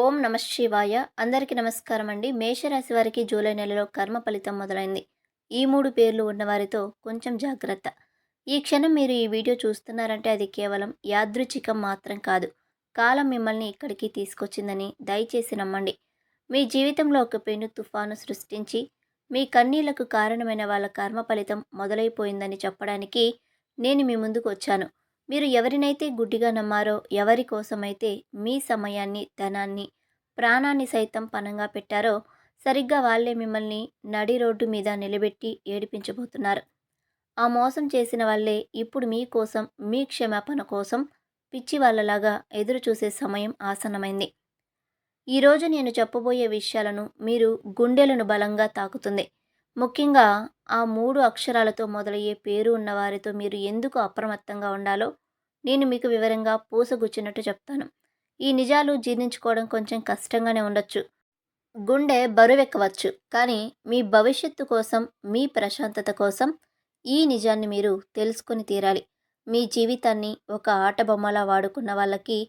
ఓం నమ శివాయ. అందరికీ నమస్కారం అండి. మేషరాశి వారికి జూలై నెలలో కర్మ ఫలితం మొదలైంది. ఈ 3 పేర్లు ఉన్నవారితో కొంచెం జాగ్రత్త. ఈ క్షణం మీరు ఈ వీడియో చూస్తున్నారంటే అది కేవలం యాదృచ్ఛికం మాత్రం కాదు. కాలం మిమ్మల్ని ఇక్కడికి తీసుకొచ్చిందని దయచేసి నమ్మండి. మీ జీవితంలో ఒక పెను తుఫాను సృష్టించి, మీ కన్నీళ్లకు కారణమైన వాళ్ళ కర్మ ఫలితం మొదలైపోయిందని చెప్పడానికి నేను మీ ముందుకు వచ్చాను. మీరు ఎవరినైతే గుడ్డిగా నమ్మారో, ఎవరి కోసమైతే మీ సమయాన్ని, ధనాన్ని, ప్రాణాన్ని సైతం పణంగా పెట్టారో, సరిగ్గా వాళ్ళే మిమ్మల్ని నడి రోడ్డు మీద నిలబెట్టి ఏడిపించబోతున్నారు. ఆ మోసం చేసిన వాళ్ళే ఇప్పుడు మీకోసం, మీ క్షమాపణ కోసం పిచ్చి వాళ్ళలాగా ఎదురు చూసే సమయం ఆసన్నమైంది. ఈరోజు నేను చెప్పబోయే విషయాలను మీరు గుండెలను బలంగా తాకుతుంది. ముఖ్యంగా ఆ 3 అక్షరాలతో మొదలయ్యే పేరు ఉన్నవారితో మీరు ఎందుకు అప్రమత్తంగా ఉండాలో నేను మీకు వివరంగా పూసగుచ్చినట్టు చెప్తాను. ఈ నిజాలు జీర్ణించుకోవడం కొంచెం కష్టంగానే ఉండొచ్చు. గుండె బరువెక్కవచ్చు. కానీ మీ భవిష్యత్తు కోసం, మీ ప్రశాంతత కోసం ఈ నిజాన్ని మీరు తెలుసుకొని తీరాలి. మీ జీవితాన్ని ఒక ఆట బొమ్మలా వాడుకున్న వాళ్ళకి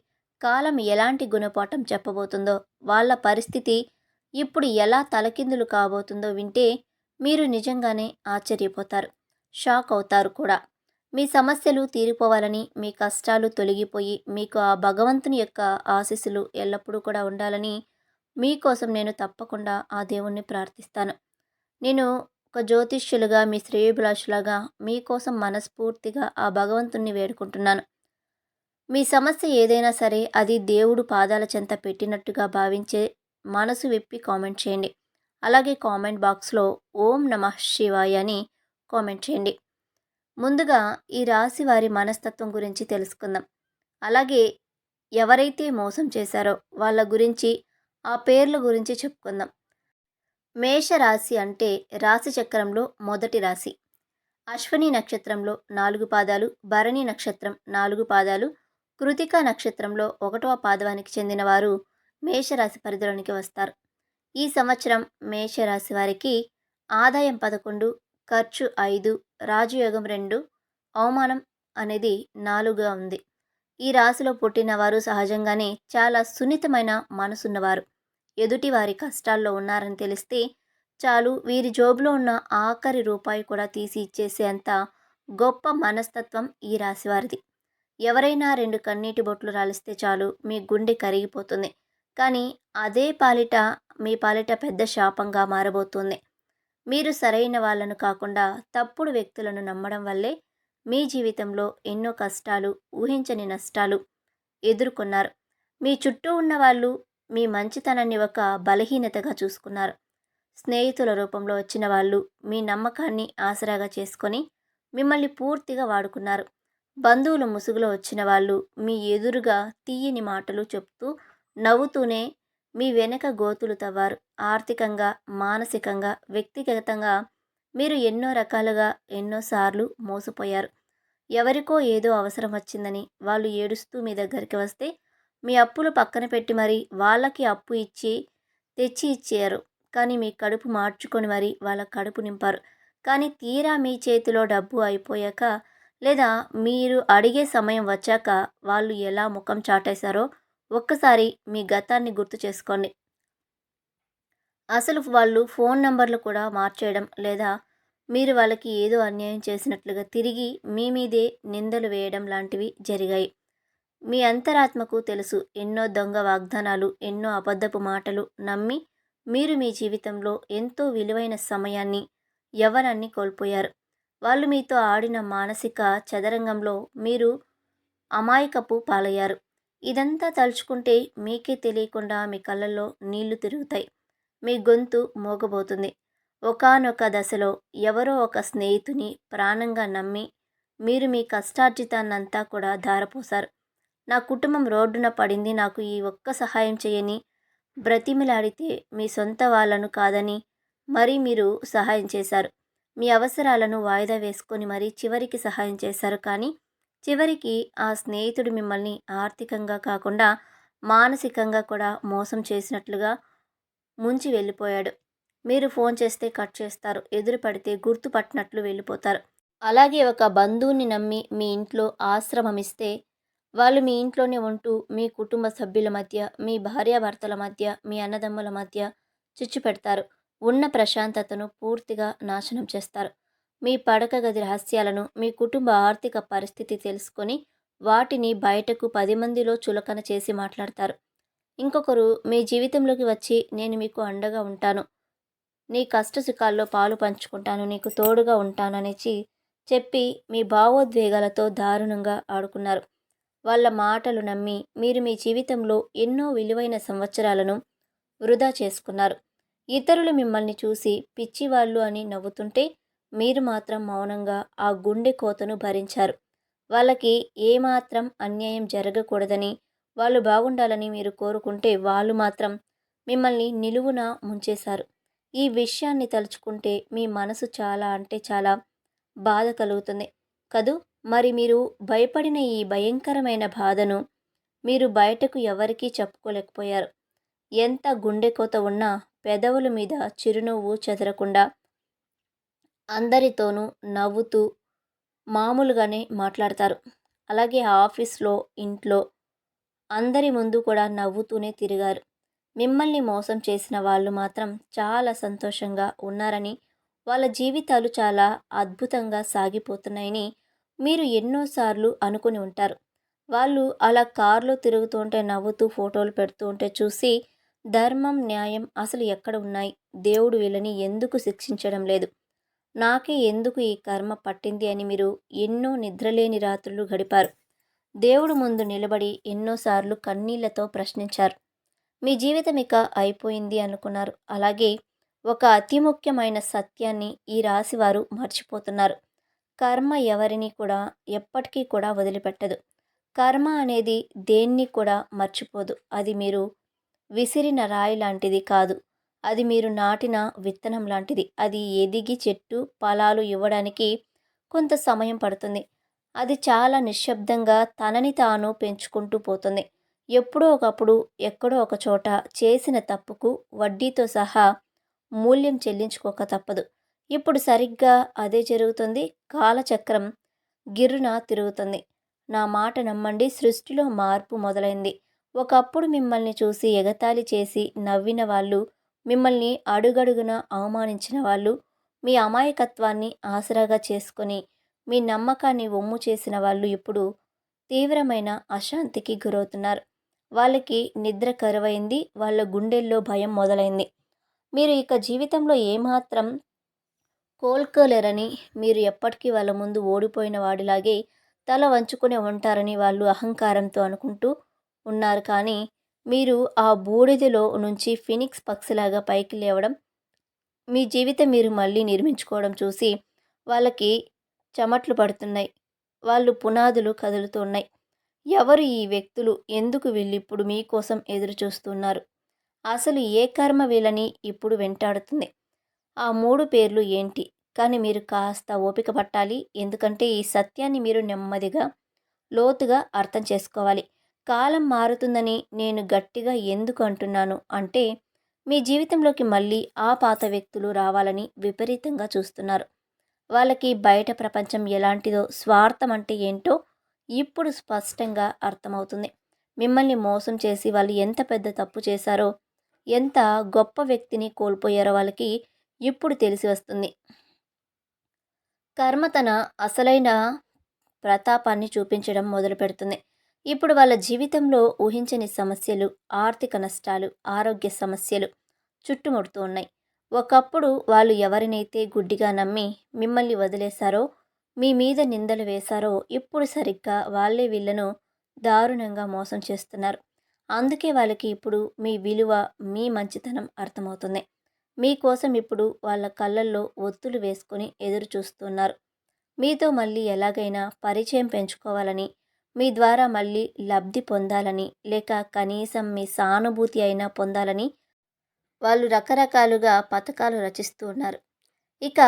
కాలం ఎలాంటి గుణపాఠం చెప్పబోతుందో, వాళ్ళ పరిస్థితి ఇప్పుడు ఎలా తలకిందులు కాబోతుందో వింటే మీరు నిజంగానే ఆశ్చర్యపోతారు. షాక్ అవుతారు కూడా. మీ సమస్యలు తీరిపోవాలని, మీ కష్టాలు తొలగిపోయి మీకు ఆ భగవంతుని యొక్క ఆశీస్సులు ఎల్లప్పుడూ కూడా ఉండాలని మీకోసం నేను తప్పకుండా ఆ దేవుణ్ణి ప్రార్థిస్తాను. నేను ఒక జ్యోతిష్యులుగా, మీ శ్రేయోభిలాషులాగా మీకోసం మనస్ఫూర్తిగా ఆ భగవంతుణ్ణి వేడుకుంటున్నాను. మీ సమస్య ఏదైనా సరే అది దేవుడు పాదాల చెంత పెట్టినట్టుగా భావించే మనసు విప్పి కామెంట్ చేయండి. అలాగే కామెంట్ బాక్స్లో ఓం నమః శివాయ అని కామెంట్ చేయండి. ముందుగా ఈ రాశి వారి మనస్తత్వం గురించి తెలుసుకుందాం. అలాగే ఎవరైతే మోసం చేశారో వాళ్ళ గురించి, ఆ పేర్ల గురించి చెప్పుకుందాం. మేషరాశి అంటే రాశి చక్రంలో మొదటి రాశి. అశ్విని నక్షత్రంలో 4 పాదాలు, భరణి నక్షత్రం 4 పాదాలు, కృతిక నక్షత్రంలో 1వ పాదవానికి చెందిన వారు మేషరాశి పరిధిలోనికి వస్తారు. ఈ సంవత్సరం మేషరాశి వారికి ఆదాయం 11, ఖర్చు 5, రాజయోగం 2, అవమానం అనేది 4గా ఉంది. ఈ రాశిలో పుట్టిన వారు సహజంగానే చాలా సున్నితమైన మనసున్నవారు. ఎదుటి వారి కష్టాల్లో ఉన్నారని తెలిస్తే చాలు వీరి జోబులో ఉన్న ఆఖరి రూపాయి కూడా తీసి ఇచ్చేసేంత గొప్ప మనస్తత్వం ఈ రాశివారిది. ఎవరైనా 2 కన్నీటి బొట్లు రాలిస్తే చాలు మీ గుండె కరిగిపోతుంది. కానీ అదే పాలిట మీ పాలిట పెద్ద శాపంగా మారబోతుంది. మీరు సరైన వాళ్ళను కాకుండా తప్పుడు వ్యక్తులను నమ్మడం వల్లే మీ జీవితంలో ఎన్నో కష్టాలు, ఊహించని నష్టాలు ఎదుర్కొన్నారు. మీ చుట్టూ ఉన్న వాళ్ళు మీ మంచితనాన్ని ఒక బలహీనతగా చూసుకున్నారు. స్నేహితుల రూపంలో వచ్చిన వాళ్ళు మీ నమ్మకాన్ని ఆసరాగా చేసుకొని మిమ్మల్ని పూర్తిగా వాడుకున్నారు. బంధువుల ముసుగులో వచ్చిన వాళ్ళు మీ ఎదురుగా తీయని మాటలు చెప్తూ నవ్వుతూనే మీ వెనక గోతులు తవ్వారు. ఆర్థికంగా, మానసికంగా, వ్యక్తిగతంగా మీరు ఎన్నో రకాలుగా ఎన్నోసార్లు మోసపోయారు. ఎవరికో ఏదో అవసరం వచ్చిందని వాళ్ళు ఏడుస్తూ మీ దగ్గరికి వస్తే మీ అప్పులు పక్కన పెట్టి మరీ వాళ్ళకి అప్పు ఇచ్చి తెచ్చి ఇచ్చారు. కానీ మీ కడుపు మార్చుకొని మరీ వాళ్ళ కడుపు నింపారు. కానీ తీరా మీ చేతిలో డబ్బు అయిపోయాక లేదా మీరు అడిగే సమయం వచ్చాక వాళ్ళు ఎలా ముఖం చాటేశారో ఒక్కసారి మీ గతాన్ని గుర్తు చేసుకోండి. అసలు వాళ్ళు ఫోన్ నంబర్లు కూడా మార్చేయడం లేదా మీరు వాళ్ళకి ఏదో అన్యాయం చేసినట్లుగా తిరిగి మీ మీదే నిందలు వేయడం లాంటివి జరిగాయి. మీ అంతరాత్మకు తెలుసు ఎన్నో దొంగ వాగ్దానాలు, ఎన్నో అబద్ధపు మాటలు నమ్మి మీరు మీ జీవితంలో ఎంతో విలువైన సమయాన్ని, యవ్వనాన్ని కోల్పోయారు. వాళ్ళు మీతో ఆడిన మానసిక చదరంగంలో మీరు అమాయకపు పాలయ్యారు. ఇదంతా తలుచుకుంటే మీకే తెలియకుండా మీ కళ్ళల్లో నీళ్లు తిరుగుతాయి. మీ గొంతు మోగబోతుంది. ఒకానొక దశలో ఎవరో ఒక స్నేహితుని ప్రాణంగా నమ్మి మీరు మీ కష్టార్జితాన్నంతా కూడా ధారపోశారు. నా కుటుంబం రోడ్డున పడింది, నాకు ఈ ఒక్క సహాయం చేయని బ్రతిమిలాడితే మీ సొంత వాళ్ళను కాదని మరీ మీరు సహాయం చేశారు. మీ అవసరాలను వాయిదా వేసుకొని మరీ చివరికి సహాయం చేశారు. కానీ చివరికి ఆ స్నేహితుడు మిమ్మల్ని ఆర్థికంగా కాకుండా మానసికంగా కూడా మోసం చేసినట్లుగా ముంచి వెళ్ళిపోయాడు. మీరు ఫోన్ చేస్తే కట్ చేస్తారు. ఎదురు పడితే గుర్తుపట్టినట్లు వెళ్ళిపోతారు. అలాగే ఒక బంధువుని నమ్మి మీ ఇంట్లో ఆశ్రమం ఇస్తే వాళ్ళు మీ ఇంట్లోనే ఉంటూ మీ కుటుంబ సభ్యుల మధ్య, మీ భార్యాభర్తల మధ్య, మీ అన్నదమ్ముల మధ్య చిచ్చు పెడతారు. ఉన్న ప్రశాంతతను పూర్తిగా నాశనం చేస్తారు. మీ పడక గది రహస్యాలను, మీ కుటుంబ ఆర్థిక పరిస్థితి తెలుసుకొని వాటిని బయటకు 10 మందిలో చులకన చేసి మాట్లాడతారు. ఇంకొకరు మీ జీవితంలోకి వచ్చి నేను మీకు అండగా ఉంటాను, నీ కష్టసుఖాల్లో పాలు పంచుకుంటాను, నీకు తోడుగా ఉంటాననేసి చెప్పి మీ భావోద్వేగాలతో దారుణంగా ఆడుకున్నారు. వాళ్ళ మాటలు నమ్మి మీరు మీ జీవితంలో ఎన్నో విలువైన సంవత్సరాలను వృధా చేసుకున్నారు. ఇతరులు మిమ్మల్ని చూసి పిచ్చివాళ్ళు అని నవ్వుతుంటే మీరు మాత్రం మౌనంగా ఆ గుండె కోతను భరించారు. వాళ్ళకి ఏమాత్రం అన్యాయం జరగకూడదని, వాళ్ళు బాగుండాలని మీరు కోరుకుంటే వాళ్ళు మాత్రం మిమ్మల్ని నిలువున ముంచేశారు. ఈ విషయాన్ని తలుచుకుంటే మీ మనసు చాలా అంటే చాలా బాధ కలుగుతుంది కదూ! మరి మీరు భయపడిన ఈ భయంకరమైన బాధను మీరు బయటకు ఎవరికీ చెప్పుకోలేకపోయారు. ఎంత గుండెకోత ఉన్నా పెదవుల మీద చిరునవ్వు చెదరకుండా అందరితోనూ నవ్వుతూ మామూలుగానే మాట్లాడతారు. అలాగే ఆఫీస్‌లో, ఇంట్లో అందరి ముందు కూడా నవ్వుతూనే తిరిగారు. మిమ్మల్ని మోసం చేసిన వాళ్ళు మాత్రం చాలా సంతోషంగా ఉన్నారని, వాళ్ళ జీవితాలు చాలా అద్భుతంగా సాగిపోతున్నాయని మీరు ఎన్నోసార్లు అనుకుని ఉంటారు. వాళ్ళు అలా కారులో తిరుగుతుంటే నవ్వుతూ ఫోటోలు పెడుతూ ఉంటే చూసి ధర్మం, న్యాయం అసలు ఎక్కడ ఉన్నాయి? దేవుడు వీళ్ళని ఎందుకు శిక్షించడం లేదు? నాకే ఎందుకు ఈ కర్మ పట్టింది అని మీరు ఎన్నో నిద్రలేని రాత్రులు గడిపారు. దేవుడు ముందు నిలబడి ఎన్నోసార్లు కన్నీళ్లతో ప్రశ్నించారు. మీ జీవితం ఇక అయిపోయింది అనుకున్నారు. అలాగే ఒక అతి ముఖ్యమైన సత్యాన్ని ఈ రాశివారు మర్చిపోతున్నారు. కర్మ ఎవరిని కూడా ఎప్పటికీ కూడా వదిలిపెట్టదు. కర్మ అనేది దేన్ని కూడా మర్చిపోదు. అది మీరు విసిరిన రాయి లాంటిది కాదు. అది మీరు నాటిన విత్తనం లాంటిది. అది ఎదిగి చెట్టు ఫలాలు ఇవ్వడానికి కొంత సమయం పడుతుంది. అది చాలా నిశ్శబ్దంగా తనని తాను పెంచుకుంటూ పోతుంది. ఎప్పుడో ఒకప్పుడు ఎక్కడో ఒక చోట చేసిన తప్పుకు వడ్డీతో సహా మూల్యం చెల్లించుకోక తప్పదు. ఇప్పుడు సరిగ్గా అదే జరుగుతుంది. కాలచక్రం గిర్రున తిరుగుతుంది. నా మాట నమ్మండి, సృష్టిలో మార్పు మొదలైంది. ఒకప్పుడు మిమ్మల్ని చూసి ఎగతాళి చేసి నవ్విన వాళ్ళు, మిమ్మల్ని అడుగడుగున అవమానించిన వాళ్ళు, మీ అమాయకత్వాన్ని ఆసరాగా చేసుకొని మీ నమ్మకాన్ని వమ్ము చేసిన వాళ్ళు ఇప్పుడు తీవ్రమైన అశాంతికి గురవుతున్నారు. వాళ్ళకి నిద్ర కరువైంది. వాళ్ళ గుండెల్లో భయం మొదలైంది. మీరు ఇక జీవితంలో ఏమాత్రం కోలుకోలేరని, మీరు ఎప్పటికీ వాళ్ళ ముందు ఓడిపోయిన వాడిలాగే తల వంచుకునే ఉంటారని వాళ్ళు అహంకారంతో అనుకుంటూ ఉన్నారు. కానీ మీరు ఆ బూడిదలో నుంచి ఫినిక్స్ పక్షిలాగా పైకి లేవడం, మీ జీవితం మీరు మళ్ళీ నిర్మించుకోవడం చూసి వాళ్ళకి చెమట్లు పడుతున్నాయి. వాళ్ళు పునాదులు కదులుతున్నాయి. ఎవరు ఈ వ్యక్తులు? ఎందుకు వీళ్ళిప్పుడు మీకోసం ఎదురు చూస్తున్నారు? అసలు ఏ కర్మ వీళ్ళని ఇప్పుడు వెంటాడుతుంది? ఆ 3 పేర్లు ఏంటి? కానీ మీరు కాస్త ఓపిక పట్టాలి. ఎందుకంటే ఈ సత్యాన్ని మీరు నెమ్మదిగా, లోతుగా అర్థం చేసుకోవాలి. కాలం మారుతుందని నేను గట్టిగా ఎందుకు అంటున్నాను అంటే, మీ జీవితంలోకి మళ్ళీ ఆ పాత వ్యక్తులు రావాలని విపరీతంగా చూస్తున్నారు. వాళ్ళకి బయట ప్రపంచం ఎలాంటిదో, స్వార్థం అంటే ఏంటో ఇప్పుడు స్పష్టంగా అర్థమవుతుంది. మిమ్మల్ని మోసం చేసి వాళ్ళు ఎంత పెద్ద తప్పు చేశారో, ఎంత గొప్ప వ్యక్తిని కోల్పోయారో వాళ్ళకి ఇప్పుడు తెలిసి వస్తుంది. కర్మ తన అసలైన ప్రతాపాన్ని చూపించడం మొదలుపెడుతుంది. ఇప్పుడు వాళ్ళ జీవితంలో ఊహించని సమస్యలు, ఆర్థిక నష్టాలు, ఆరోగ్య సమస్యలు చుట్టుముడుతూ ఉన్నాయి. ఒకప్పుడు వాళ్ళు ఎవరినైతే గుడ్డిగా నమ్మి మిమ్మల్ని వదిలేశారో, మీ మీద నిందలు వేశారో, ఇప్పుడు సరిగ్గా వాళ్ళే వీళ్ళను దారుణంగా మోసం చేస్తున్నారు. అందుకే వాళ్ళకి ఇప్పుడు మీ విలువ, మీ మంచితనం అర్థమవుతుంది. మీకోసం ఇప్పుడు వాళ్ళ కళ్ళల్లో ఒత్తులు వేసుకొని ఎదురు చూస్తున్నారు. మీతో మళ్ళీ ఎలాగైనా పరిచయం పెంచుకోవాలని, మీ ద్వారా మళ్ళీ లబ్ధి పొందాలని, లేక కనీసం మీ సానుభూతి అయినా పొందాలని వాళ్ళు రకరకాలుగా పథకాలు రచిస్తూ ఉన్నారు. ఇక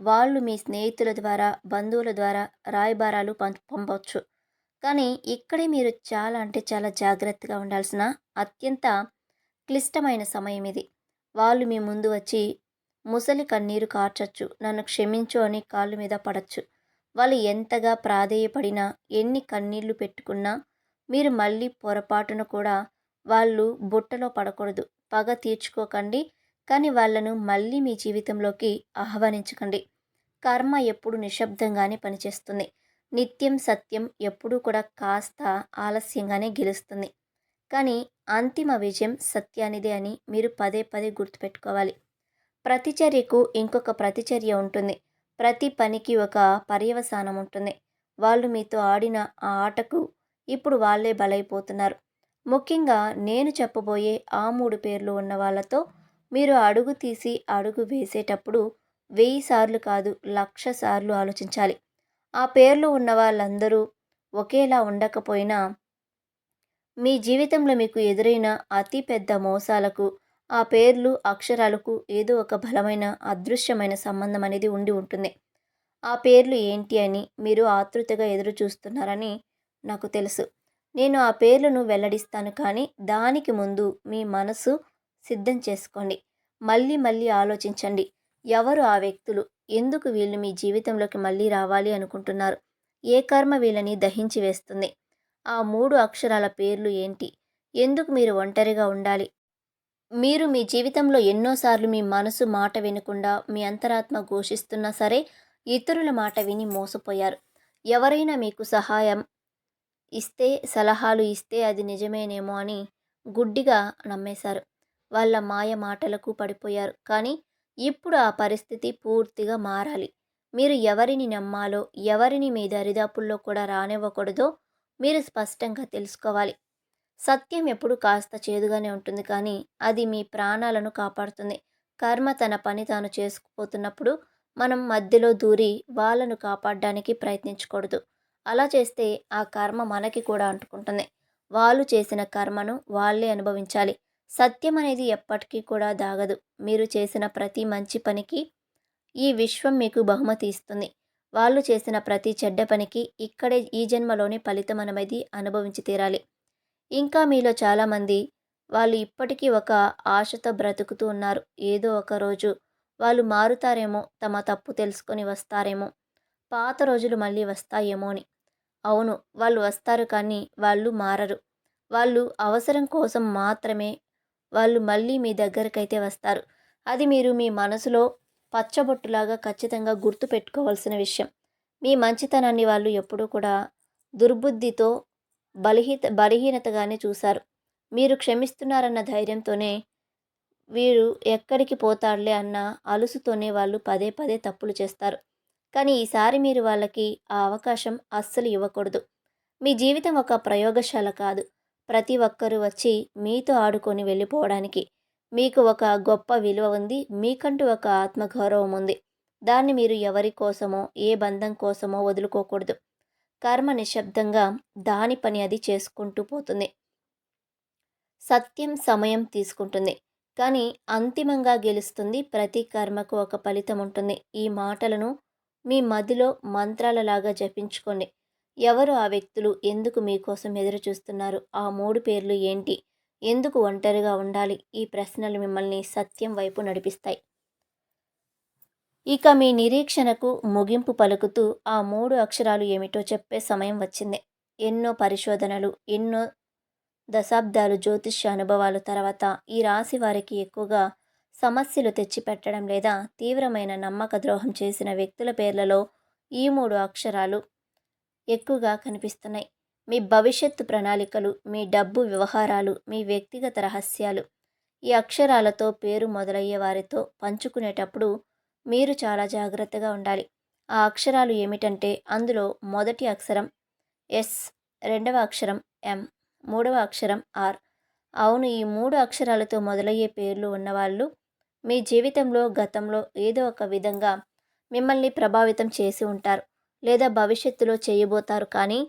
వాళ్ళు మీ స్నేహితుల ద్వారా, బంధువుల ద్వారా రాయబారాలు పంపొచ్చు. కానీ ఇక్కడే మీరు చాలా అంటే చాలా జాగ్రత్తగా ఉండాల్సిన అత్యంత క్లిష్టమైన సమయం ఇది. వాళ్ళు మీ ముందు వచ్చి ముసలి కన్నీరు కార్చొచ్చు, నన్ను క్షమించు అని కాళ్ళు మీద పడొచ్చు. వాళ్ళు ఎంతగా ప్రాధేయపడినా, ఎన్ని కన్నీళ్లు పెట్టుకున్నా మీరు మళ్ళీ పొరపాటున కూడా వాళ్ళు బుట్టలో పడకూడదు. పగ తీర్చుకోకండి. కానీ వాళ్ళను మళ్ళీ మీ జీవితంలోకి ఆహ్వానించకండి. కర్మ ఎప్పుడు నిశ్శబ్దంగానే పనిచేస్తుంది. నిత్యం సత్యం ఎప్పుడూ కూడా కాస్త ఆలస్యంగానే గెలుస్తుంది. కానీ అంతిమ విజయం సత్యానిదే అని మీరు పదే పదే గుర్తుపెట్టుకోవాలి. ప్రతిచర్యకు ఇంకొక ప్రతిచర్య ఉంటుంది. ప్రతి పనికి ఒక పర్యవసానం ఉంటుంది. వాళ్ళు మీతో ఆడిన ఆ ఆటకు ఇప్పుడు వాళ్ళే బలైపోతున్నారు. ముఖ్యంగా నేను చెప్పబోయే ఆ 3 పేర్లు ఉన్న వాళ్ళతో మీరు అడుగు తీసి అడుగు వేసేటప్పుడు 1000 సార్లు కాదు, 1,00,000 సార్లు ఆలోచించాలి. ఆ పేర్లు ఉన్న వాళ్ళందరూ ఒకేలా ఉండకపోయినా మీ జీవితంలో మీకు ఎదురైన అతి పెద్ద మోసాలకు ఆ పేర్లు, అక్షరాలకు ఏదో ఒక బలమైన, అదృశ్యమైన సంబంధం అనేది ఉండి ఉంటుంది. ఆ పేర్లు ఏంటి అని మీరు ఆతృతగా ఎదురు చూస్తున్నారని నాకు తెలుసు. నేను ఆ పేర్లను వెల్లడిస్తాను, కానీ దానికి ముందు మీ మనసు సిద్ధం చేసుకోండి. మళ్ళీ మళ్ళీ ఆలోచించండి. ఎవరు ఆ వ్యక్తులు? ఎందుకు వీళ్ళు మీ జీవితంలోకి మళ్ళీ రావాలి అనుకుంటున్నారు? ఏ కర్మ వీళ్ళని దహించి వేస్తుంది? ఆ 3 అక్షరాల పేర్లు ఏంటి? ఎందుకు మీరు ఒంటరిగా ఉండాలి? మీరు మీ జీవితంలో ఎన్నోసార్లు మీ మనసు మాట వినకుండా మీ అంతరాత్మ ఘోషిస్తున్నా సరే, ఇతరుల మాట విని మోసపోయారు. ఎవరైనా మీకు సహాయం ఇస్తే, సలహాలు ఇస్తే అది నిజమేనేమో అని గుడ్డిగా నమ్మేశారు. వాళ్ళ మాయ మాటలకు పడిపోయారు. కానీ ఇప్పుడు ఆ పరిస్థితి పూర్తిగా మారాలి. మీరు ఎవరిని నమ్మాలో, ఎవరిని మీ దరిదాపుల్లో కూడా రానివ్వకూడదో మీరు స్పష్టంగా తెలుసుకోవాలి. సత్యం ఎప్పుడు కాస్త చేదుగానే ఉంటుంది, కానీ అది మీ ప్రాణాలను కాపాడుతుంది. కర్మ తన పని తాను చేసుకుపోతున్నప్పుడు మనం మధ్యలో దూరి వాళ్ళను కాపాడడానికి ప్రయత్నించకూడదు. అలా చేస్తే ఆ కర్మ మనకి కూడా అంటుకుంటుంది. వాళ్ళు చేసిన కర్మను వాళ్ళే అనుభవించాలి. సత్యం అనేది ఎప్పటికీ కూడా దాగదు. మీరు చేసిన ప్రతి మంచి పనికి ఈ విశ్వం మీకు బహుమతి ఇస్తుంది. వాళ్ళు చేసిన ప్రతి చెడ్డ పనికి ఇక్కడే ఈ జన్మలోనే ఫలితం అనేది అనుభవించి తీరాలి. ఇంకా మీలో చాలామంది వాళ్ళు ఇప్పటికీ ఒక ఆశతో బ్రతుకుతూ ఉన్నారు. ఏదో ఒక రోజు వాళ్ళు మారుతారేమో, తమ తప్పు తెలుసుకొని వస్తారేమో, పాత రోజులు మళ్ళీ వస్తాయేమో అని. అవును, వాళ్ళు వస్తారు, కానీ వాళ్ళు మారరు. వాళ్ళు అవసరం కోసం మాత్రమే వాళ్ళు మళ్ళీ మీ దగ్గరకైతే వస్తారు. అది మీరు మీ మనసులో పచ్చబొట్టులాగా ఖచ్చితంగా గుర్తుపెట్టుకోవాల్సిన విషయం. మీ మంచితనాన్ని వాళ్ళు ఎప్పుడూ కూడా దుర్బుద్ధితో బలహీనతగానే చూశారు. మీరు క్షమిస్తున్నారన్న ధైర్యంతోనే, వీరు ఎక్కడికి పోతాడులే అన్న అలుసుతోనే వాళ్ళు పదే పదే తప్పులు చేస్తారు. కానీ ఈసారి మీరు వాళ్ళకి ఆ అవకాశం అస్సలు ఇవ్వకూడదు. మీ జీవితం ఒక ప్రయోగశాల కాదు. ప్రతి ఒక్కరూ వచ్చి మీతో ఆడుకొని వెళ్ళిపోవడానికి. మీకు ఒక గొప్ప విలువ ఉంది. మీకంటూ ఒక ఆత్మగౌరవం ఉంది. దాన్ని మీరు ఎవరి కోసమో, ఏ బంధం కోసమో వదులుకోకూడదు. కర్మ నిశ్శబ్దంగా దాని పని అది చేసుకుంటూ పోతుంది. సత్యం సమయం తీసుకుంటుంది, కానీ అంతిమంగా గెలుస్తుంది. ప్రతి కర్మకు ఒక ఫలితం ఉంటుంది. ఈ మాటలను మీ మదిలో మంత్రాలలాగా జపించుకోండి. ఎవరు ఆ వ్యక్తులు? ఎందుకు మీకోసం ఎదురు చూస్తున్నారు? ఆ 3 పేర్లు ఏంటి? ఎందుకు ఒంటరిగా ఉండాలి? ఈ ప్రశ్నలు మిమ్మల్ని సత్యం వైపు నడిపిస్తాయి. ఇక మీ నిరీక్షణకు ముగింపు పలుకుతూ ఆ 3 అక్షరాలు ఏమిటో చెప్పే సమయం వచ్చింది. ఎన్నో పరిశోధనలు, ఎన్నో దశాబ్దాలు జ్యోతిష్య అనుభవాలు తర్వాత ఈ రాశి వారికి ఎక్కువగా సమస్యలు తెచ్చిపెట్టడం లేదా తీవ్రమైన నమ్మక ద్రోహం చేసిన వ్యక్తుల పేర్లలో ఈ 3 అక్షరాలు ఎక్కువగా కనిపిస్తున్నాయి. మీ భవిష్యత్తు ప్రణాళికలు, మీ డబ్బు వ్యవహారాలు, మీ వ్యక్తిగత రహస్యాలు ఈ అక్షరాలతో పేరు మొదలయ్యే వారితో పంచుకునేటప్పుడు మీరు చాలా జాగ్రత్తగా ఉండాలి. ఆ అక్షరాలు ఏమిటంటే, అందులో మొదటి అక్షరం ఎస్, రెండవ అక్షరం ఎం, మూడవ అక్షరం ఆర్. అవును, ఈ 3 అక్షరాలతో మొదలయ్యే పేర్లు ఉన్నవాళ్ళు మీ జీవితంలో గతంలో ఏదో ఒక విధంగా మిమ్మల్ని ప్రభావితం చేసి ఉంటారు, లేదా భవిష్యత్తులో చేయబోతారు. కానీ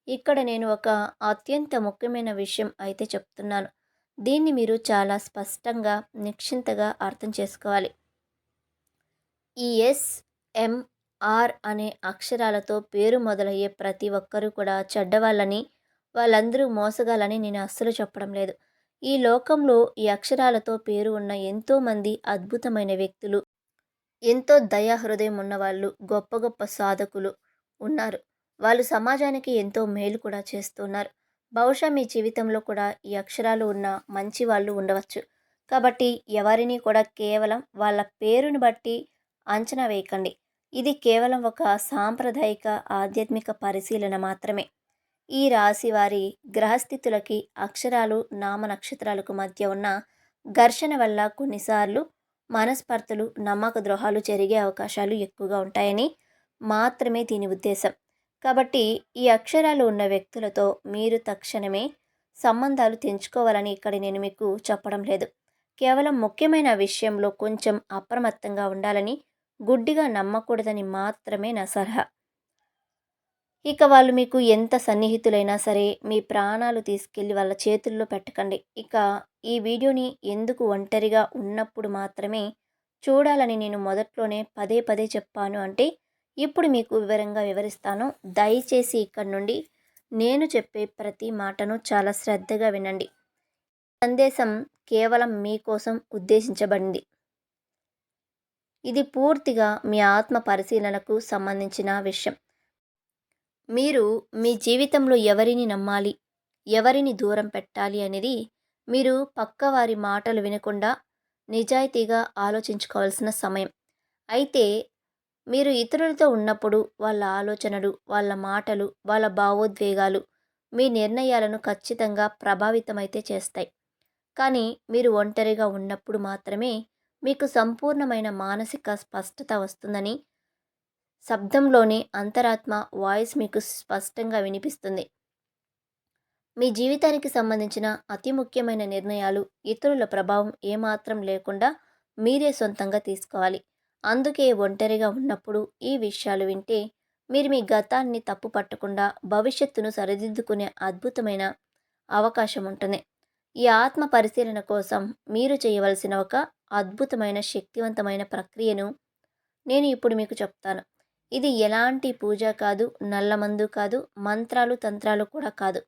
ఇక్కడ నేను ఒక అత్యంత ముఖ్యమైన విషయం అయితే చెప్తున్నాను. దీన్ని మీరు చాలా స్పష్టంగా, నిశ్చింతగా అర్థం చేసుకోవాలి. ఈ ఎస్, ఎం, ఆర్ అనే అక్షరాలతో పేరు మొదలయ్యే ప్రతి ఒక్కరూ కూడా చెడ్డవాళ్ళని, వాళ్ళందరూ మోసగాలని నేను అస్సలు చెప్పడం లేదు. ఈ లోకంలో ఈ అక్షరాలతో పేరు ఉన్న ఎంతోమంది అద్భుతమైన వ్యక్తులు, ఎంతో దయా హృదయం ఉన్నవాళ్ళు, గొప్ప గొప్ప సాధకులు ఉన్నారు. వాళ్ళు సమాజానికి ఎంతో మేలు కూడా చేస్తున్నారు. బహుశా మీ జీవితంలో కూడా ఈ అక్షరాలు ఉన్న మంచి వాళ్ళు ఉండవచ్చు. కాబట్టి ఎవరిని కూడా కేవలం వాళ్ళ పేరుని బట్టి అంచనా వేయకండి. ఇది కేవలం ఒక సాంప్రదాయిక ఆధ్యాత్మిక పరిశీలన మాత్రమే. ఈ రాశి వారి గ్రహస్థితులకి అక్షరాలు, నామ నక్షత్రాలకు మధ్య ఉన్న ఘర్షణ వల్ల కొన్నిసార్లు మనస్పర్ధలు, నమ్మక ద్రోహాలు జరిగే అవకాశాలు ఎక్కువగా ఉంటాయని మాత్రమే దీని ఉద్దేశం. కాబట్టి ఈ అక్షరాలు ఉన్న వ్యక్తులతో మీరు తక్షణమే సంబంధాలు తెంచుకోవాలని ఇక్కడ నేను మీకు చెప్పడం లేదు. కేవలం ముఖ్యమైన విషయంలో కొంచెం అప్రమత్తంగా ఉండాలని, గుడ్డిగా నమ్మకూడదని మాత్రమే నా సలహా. ఇక వాళ్ళు మీకు ఎంత సన్నిహితులైనా సరే, మీ ప్రాణాలు తీసుకెళ్ళి వాళ్ళ చేతుల్లో పెట్టకండి. ఇక ఈ వీడియోని ఎందుకు ఒంటరిగా ఉన్నప్పుడు మాత్రమే చూడాలని నేను మొదట్లోనే పదే పదే చెప్పాను అంటే, ఇప్పుడు మీకు వివరంగా వివరిస్తాను. దయచేసి ఇక్కడి నుండి నేను చెప్పే ప్రతి మాటను చాలా శ్రద్ధగా వినండి. సందేశం కేవలం మీకోసం ఉద్దేశించబడింది. ఇది పూర్తిగా మీ ఆత్మ పరిశీలనకు సంబంధించిన విషయం. మీరు మీ జీవితంలో ఎవరిని నమ్మాలి, ఎవరిని దూరం పెట్టాలి అనేది మీరు పక్కవారి మాటలు వినకుండా నిజాయితీగా ఆలోచించుకోవాల్సిన సమయం. అయితే మీరు ఇతరులతో ఉన్నప్పుడు వాళ్ళ ఆలోచనలు, వాళ్ళ మాటలు, వాళ్ళ భావోద్వేగాలు మీ నిర్ణయాలను ఖచ్చితంగా ప్రభావితమైతే చేస్తాయి. కానీ మీరు ఒంటరిగా ఉన్నప్పుడు మాత్రమే మీకు సంపూర్ణమైన మానసిక స్పష్టత వస్తుందని శబ్దంలోని అంతరాత్మ వాయిస్ మీకు స్పష్టంగా వినిపిస్తుంది. మీ జీవితానికి సంబంధించిన అతి ముఖ్యమైన నిర్ణయాలు ఇతరుల ప్రభావం ఏమాత్రం లేకుండా మీరే సొంతంగా తీసుకోవాలి. అందుకే ఒంటరిగా ఉన్నప్పుడు ఈ విషయాలు వింటే మీరు మీ గతాన్ని తప్పు పట్టకుండా భవిష్యత్తును సరిదిద్దుకునే అద్భుతమైన అవకాశం ఉంటుంది. ఈ ఆత్మ పరిశీలన కోసం మీరు చేయవలసిన ఒక అద్భుతమైన శక్తివంతమైన ప్రక్రియను నేను ఇప్పుడు మీకు చెప్తాను. ఇది ఎలాంటి పూజ కాదు, నల్లమందు కాదు, మంత్రాలు తంత్రాలు కూడా కాదు.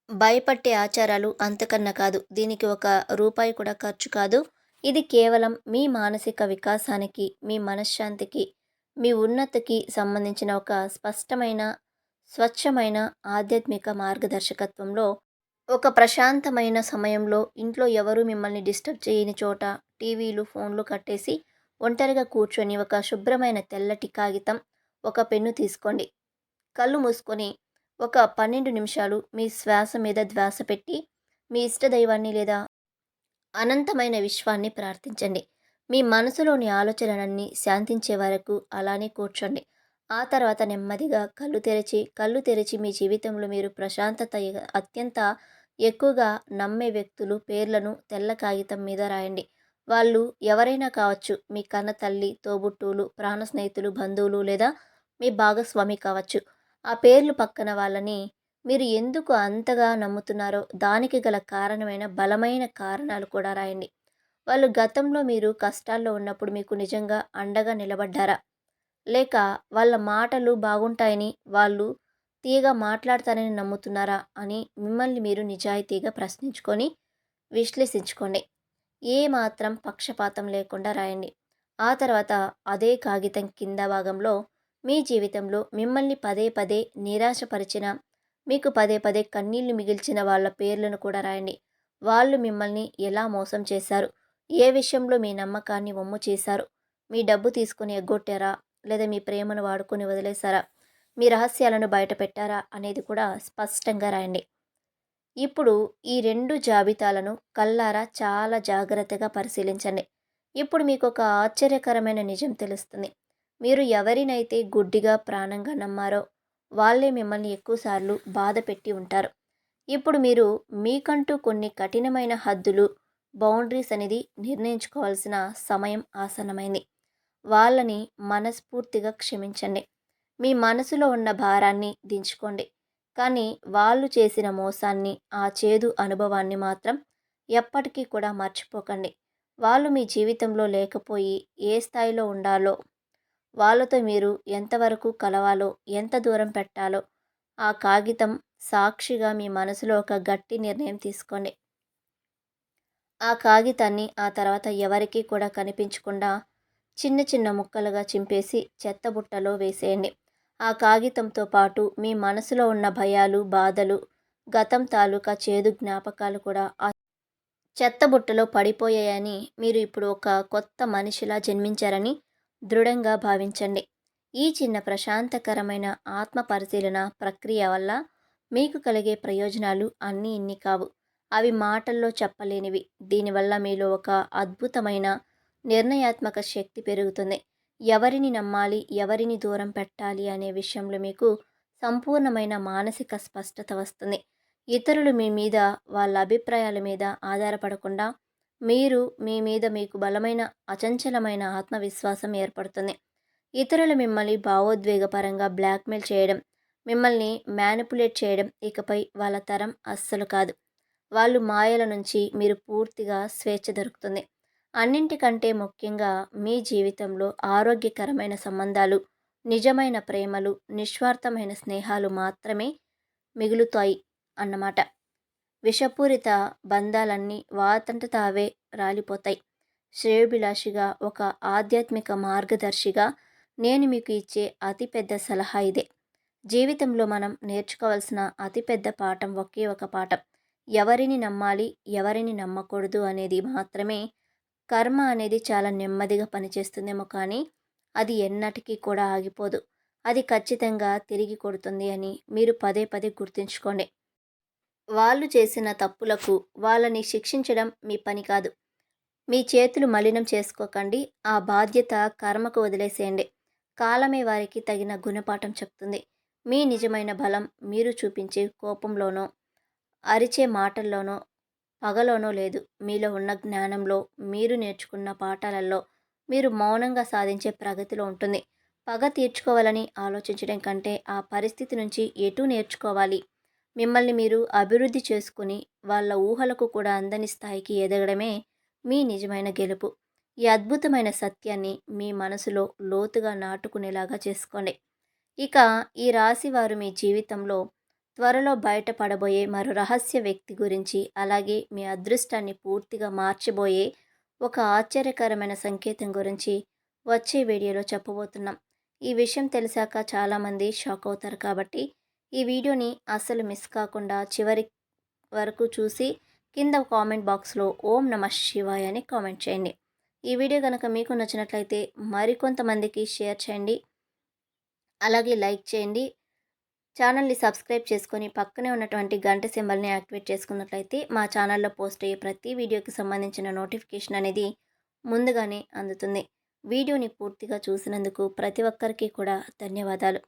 భయపట్టే ఆచారాలు అంతకన్నా కాదు. దీనికి ఒక రూపాయి కూడా ఖర్చు కాదు. ఇది కేవలం మీ మానసిక వికాసానికి, మీ మనశ్శాంతికి, మీ ఉన్నతికి సంబంధించిన ఒక స్పష్టమైన, స్వచ్ఛమైన ఆధ్యాత్మిక మార్గదర్శకత్వంలో ఒక ప్రశాంతమైన సమయంలో ఇంట్లో ఎవరు మిమ్మల్ని డిస్టర్బ్ చేయని చోట టీవీలు, ఫోన్లు కట్టేసి ఒంటరిగా కూర్చొని ఒక శుభ్రమైన తెల్లటి కాగితం, ఒక పెన్ను తీసుకోండి. కళ్ళు మూసుకొని ఒక 12 నిమిషాలు మీ శ్వాస మీద ధ్యాస పెట్టి మీ ఇష్టదైవాన్ని లేదా అనంతమైన విశ్వాన్ని ప్రార్థించండి. మీ మనసులోని ఆలోచనలన్నీ శాంతించే వరకు అలానే కూర్చోండి. ఆ తర్వాత నెమ్మదిగా కళ్ళు తెరిచి మీ జీవితంలో మీరు ప్రశాంతత అత్యంత ఎక్కువగా నమ్మే వ్యక్తులు పేర్లను తెల్ల కాగితం మీద రాయండి. వాళ్ళు ఎవరైనా కావచ్చు. మీ కన్న తల్లి, తోబుట్టువులు, ప్రాణ స్నేహితులు, బంధువులు లేదా మీ భాగస్వామి కావచ్చు. ఆ పేర్లు పక్కన వాళ్ళని మీరు ఎందుకు అంతగా నమ్ముతున్నారో దానికి గల కారణమైన బలమైన కారణాలు కూడా రాయండి. వాళ్ళు గతంలో మీరు కష్టాల్లో ఉన్నప్పుడు మీకు నిజంగా అండగా నిలబడ్డారా? లేక వాళ్ళ మాటలు బాగుంటాయని, వాళ్ళు తీయగా మాట్లాడతారని నమ్ముతున్నారా అని మిమ్మల్ని మీరు నిజాయితీగా ప్రశ్నించుకొని విశ్లేషించుకోండి. ఏ మాత్రం పక్షపాతం లేకుండా రాయండి. ఆ తర్వాత అదే కాగితం కింద భాగంలో మీ జీవితంలో మిమ్మల్ని పదే పదే నిరాశపరిచిన, మీకు పదే పదే కన్నీళ్లు మిగిల్చిన వాళ్ళ పేర్లను కూడా రాయండి. వాళ్ళు మిమ్మల్ని ఎలా మోసం చేశారు? ఏ విషయంలో మీ నమ్మకాన్ని వమ్ము చేశారు? మీ డబ్బు తీసుకుని ఎగ్గొట్టారా? లేదా మీ ప్రేమను వాడుకొని వదిలేశారా? మీ రహస్యాలను బయట పెట్టారా అనేది కూడా స్పష్టంగా రాయండి. ఇప్పుడు ఈ 2 జాబితాలను కళ్ళారా చాలా జాగ్రత్తగా పరిశీలించండి. ఇప్పుడు మీకొక ఆశ్చర్యకరమైన నిజం తెలుస్తుంది. మీరు ఎవరినైతే గుడ్డిగా ప్రాణంగా నమ్మారో వాళ్ళే మిమ్మల్ని ఎక్కువసార్లు బాధపెట్టి ఉంటారు. ఇప్పుడు మీరు మీకంటూ కొన్ని కఠినమైన హద్దులు, బౌండరీస్ అనేది నిర్ణయించుకోవాల్సిన సమయం ఆసన్నమైంది. వాళ్ళని మనస్ఫూర్తిగా క్షమించండి. మీ మనసులో ఉన్న భారాన్ని దించుకోండి. కానీ వాళ్ళు చేసిన మోసాన్ని, ఆ చేదు అనుభవాన్ని మాత్రం ఎప్పటికీ కూడా మర్చిపోకండి. వాళ్ళు మీ జీవితంలో లేకపోయి ఏ స్థాయిలో ఉండాలో, వాళ్ళతో మీరు ఎంతవరకు కలవాలో, ఎంత దూరం పెట్టాలో ఆ కాగితం సాక్షిగా మీ మనసులో ఒక గట్టి నిర్ణయం తీసుకోండి. ఆ కాగితాన్ని ఆ తర్వాత ఎవరికీ కూడా కనిపించకుండా చిన్న చిన్న ముక్కలుగా చింపేసి చెత్తబుట్టలో వేసేయండి. ఆ కాగితంతో పాటు మీ మనసులో ఉన్న భయాలు, బాధలు, గతం తాలూకా చేదు జ్ఞాపకాలు కూడా ఆ చెత్తబుట్టలో పడిపోయాయని, మీరు ఇప్పుడు ఒక కొత్త మనిషిలా జన్మించారని దృఢంగా భావించండి. ఈ చిన్న ప్రశాంతకరమైన ఆత్మ పరిశీలన ప్రక్రియ వల్ల మీకు కలిగే ప్రయోజనాలు అన్నీ ఇన్ని కావు. అవి మాటల్లో చెప్పలేనివి. దీనివల్ల మీలో ఒక అద్భుతమైన నిర్ణయాత్మక శక్తి పెరుగుతుంది. ఎవరిని నమ్మాలి, ఎవరిని దూరం పెట్టాలి అనే విషయంలో మీకు సంపూర్ణమైన మానసిక స్పష్టత వస్తుంది. ఇతరులు మీ మీద, వాళ్ళ అభిప్రాయాల మీద ఆధారపడకుండా మీరు మీ మీద మీకు బలమైన అచంచలమైన ఆత్మవిశ్వాసం ఏర్పడుతుంది. ఇతరులు మిమ్మల్ని భావోద్వేగపరంగా బ్లాక్మెయిల్ చేయడం, మిమ్మల్ని మ్యానిపులేట్ చేయడం ఇకపై వాళ్ళ తరం అస్సలు కాదు. వాళ్ళు మాయల నుంచి మీరు పూర్తిగా స్వేచ్ఛ దొరుకుతుంది. అన్నింటికంటే ముఖ్యంగా మీ జీవితంలో ఆరోగ్యకరమైన సంబంధాలు, నిజమైన ప్రేమలు, నిస్వార్థమైన స్నేహాలు మాత్రమే మిగులుతాయి అన్నమాట. విషపూరిత బంధాలన్నీ వాటంతట అవే రాలిపోతాయి. శ్రేయోభిలాషిగా, ఒక ఆధ్యాత్మిక మార్గదర్శిగా నేను మీకు ఇచ్చే అతిపెద్ద సలహా ఇదే. జీవితంలో మనం నేర్చుకోవాల్సిన అతిపెద్ద పాఠం ఒకే ఒక పాఠం. ఎవరిని నమ్మాలి, ఎవరిని నమ్మకూడదు అనేది మాత్రమే. కర్మ అనేది చాలా నెమ్మదిగా పనిచేస్తుందేమో కానీ అది ఎన్నటికీ కూడా ఆగిపోదు. అది ఖచ్చితంగా తిరిగి కొడుతుంది అని మీరు పదే పదే గుర్తుంచుకోండి. వాళ్ళు చేసిన తప్పులకు వాళ్ళని శిక్షించడం మీ పని కాదు. మీ చేతులు మలినం చేసుకోకండి. ఆ బాధ్యత కర్మకు వదిలేసేయండి. కాలమే వారికి తగిన గుణపాఠం చెప్తుంది. మీ నిజమైన బలం మీరు చూపించే కోపంలోనో, అరిచే మాటల్లోనో, పగలోనో లేదు. మీలో ఉన్న జ్ఞానంలో, మీరు నేర్చుకున్న పాఠాలలో, మీరు మౌనంగా సాధించే ప్రగతిలో ఉంటుంది. పగ తీర్చుకోవాలని ఆలోచించడం కంటే ఆ పరిస్థితి నుంచి ఎటూ నేర్చుకోవాలి, మిమ్మల్ని మీరు అభివృద్ధి చేసుకుని వాళ్ళ ఊహలకు కూడా అందని స్థాయికి ఎదగడమే మీ నిజమైన గెలుపు. ఈ అద్భుతమైన సత్యాన్ని మీ మనసులో లోతుగా నాటుకునేలాగా చేసుకోండి. ఇక ఈ రాశి వారు మీ జీవితంలో త్వరలో బయటపడబోయే మరో రహస్య వ్యక్తి గురించి, అలాగే మీ అదృష్టాన్ని పూర్తిగా మార్చబోయే ఒక ఆశ్చర్యకరమైన సంకేతం గురించి వచ్చే వీడియోలో చెప్పబోతున్నాం. ఈ విషయం తెలిసాక చాలామంది షాక్ అవుతారు కాబట్టి ఈ వీడియోని అస్సలు మిస్ కాకుండా చివరి వరకు చూసి కింద కామెంట్ బాక్స్లో ఓం నమః శివాయ అని కామెంట్ చేయండి. ఈ వీడియో కనుక మీకు నచ్చినట్లయితే మరికొంతమందికి షేర్ చేయండి, అలాగే లైక్ చేయండి. ఛానల్ని సబ్స్క్రైబ్ చేసుకొని పక్కనే ఉన్నటువంటి గంట సింబల్ని యాక్టివేట్ చేసుకున్నట్లయితే మా ఛానల్లో పోస్ట్ అయ్యే ప్రతి వీడియోకి సంబంధించిన నోటిఫికేషన్ అనేది ముందుగానే అందుతుంది. వీడియోని పూర్తిగా చూసినందుకు ప్రతి ఒక్కరికి కూడా ధన్యవాదాలు.